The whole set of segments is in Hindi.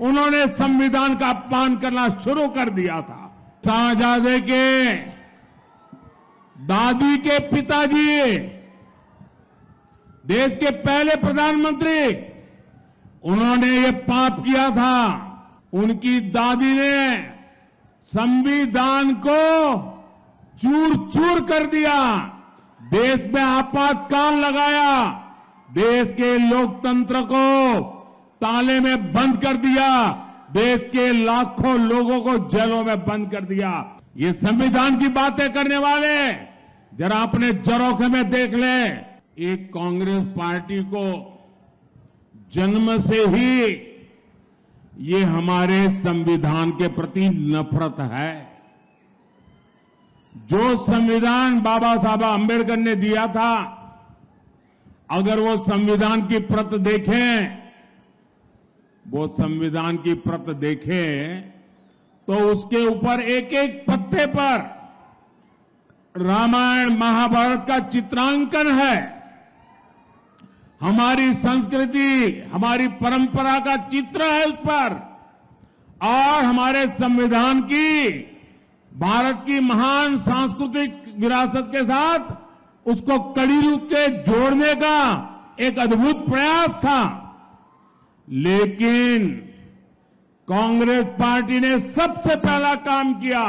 उन्होंने संविधान का अपमान करना शुरू कर दिया था। शाहजादे के दादी के पिताजी, देश के पहले प्रधानमंत्री, उन्होंने ये पाप किया था। उनकी दादी ने संविधान को चूर चूर कर दिया, देश में आपातकाल लगाया, देश के लोकतंत्र को ताले में बंद कर दिया, देश के लाखों लोगों को जेलों में बंद कर दिया। ये संविधान की बातें करने वाले जरा अपने जरोखे में देख ले। एक कांग्रेस पार्टी को जन्म से ही ये हमारे संविधान के प्रति नफरत है। जो संविधान बाबा साहब अंबेडकर ने दिया था, अगर वो संविधान की प्रत देखें, वो संविधान की प्रत देखें तो उसके ऊपर एक एक पत्ते पर रामायण महाभारत का चित्रांकन है। हमारी संस्कृति, हमारी परंपरा का चित्र है उस पर, और हमारे संविधान की, भारत की महान सांस्कृतिक विरासत के साथ उसको कड़ी रूप से जोड़ने का एक अद्भुत प्रयास था। लेकिन कांग्रेस पार्टी ने सबसे पहला काम किया,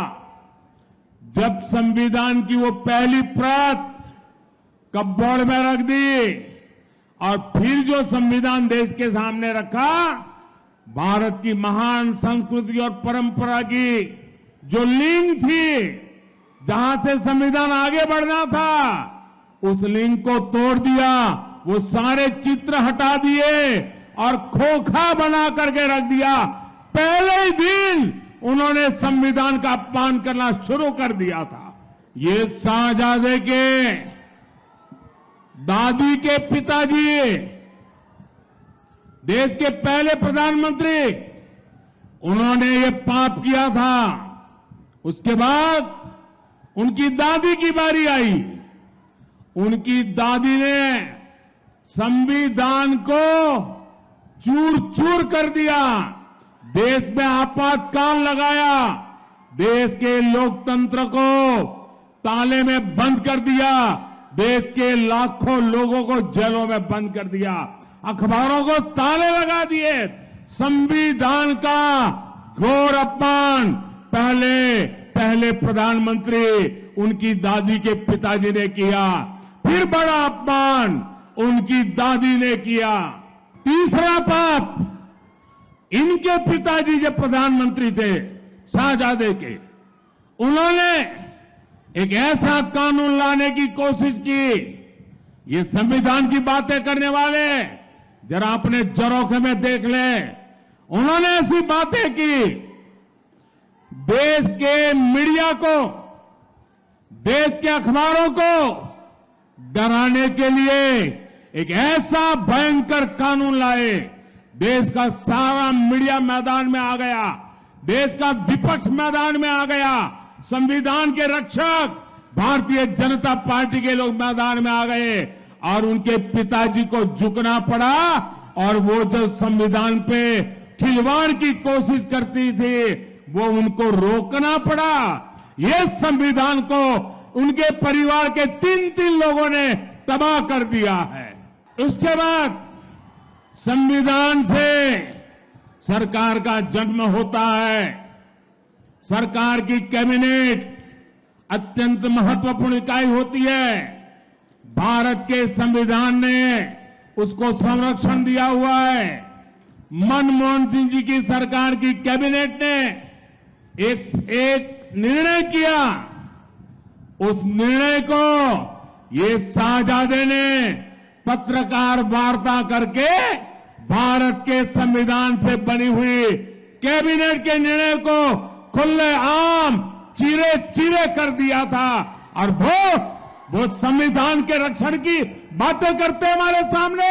जब संविधान की वो पहली प्रत कपबोर्ड में रख दी और फिर जो संविधान देश के सामने रखा, भारत की महान संस्कृति और परंपरा की जो लिंक थी, जहां से संविधान आगे बढ़ना था, उस लिंक को तोड़ दिया, वो सारे चित्र हटा दिए और खोखा बना करके रख दिया। पहले ही दिन उन्होंने संविधान का अपमान करना शुरू कर दिया था। ये शाहजादे के दादी के पिताजी, देश के पहले प्रधानमंत्री, उन्होंने ये पाप किया था। उसके बाद उनकी दादी की बारी आई। उनकी दादी ने संविधान को चूर चूर कर दिया, देश में आपातकाल लगाया, देश के लोकतंत्र को ताले में बंद कर दिया, देश के लाखों लोगों को जेलों में बंद कर दिया, अखबारों को ताले लगा दिए। संविधान का घोर अपमान पहले प्रधानमंत्री उनकी दादी के पिताजी ने किया, फिर बड़ा अपमान उनकी दादी ने किया। तीसरा पाप, इनके पिताजी जब प्रधानमंत्री थे शाहजादे के, उन्होंने एक ऐसा कानून लाने की कोशिश की। ये संविधान की बातें करने वाले जरा अपने जरोखे में देख ले। उन्होंने ऐसी बातें की, देश के मीडिया को, देश के अखबारों को डराने के लिए एक ऐसा भयंकर कानून लाए। देश का सारा मीडिया मैदान में आ गया, देश का विपक्ष मैदान में आ गया, संविधान के रक्षक भारतीय जनता पार्टी के लोग मैदान में आ गए और उनके पिताजी को झुकना पड़ा। और वो जो संविधान पे खिलवाड़ की कोशिश करती थी, वो उनको रोकना पड़ा। ये संविधान को उनके परिवार के 3 लोगों ने तबाह कर दिया है। उसके बाद संविधान से सरकार का जन्म होता है। सरकार की कैबिनेट अत्यंत महत्वपूर्ण इकाई होती है। भारत के संविधान ने उसको संरक्षण दिया हुआ है। मनमोहन सिंह जी की सरकार की कैबिनेट ने एक निर्णय किया। उस निर्णय को ये शाहजादे ने पत्रकार वार्ता करके भारत के संविधान से बनी हुई कैबिनेट के निर्णय को खुलेआम चीरे चीरे कर दिया था। और वो संविधान के रक्षण की बातें करते हमारे सामने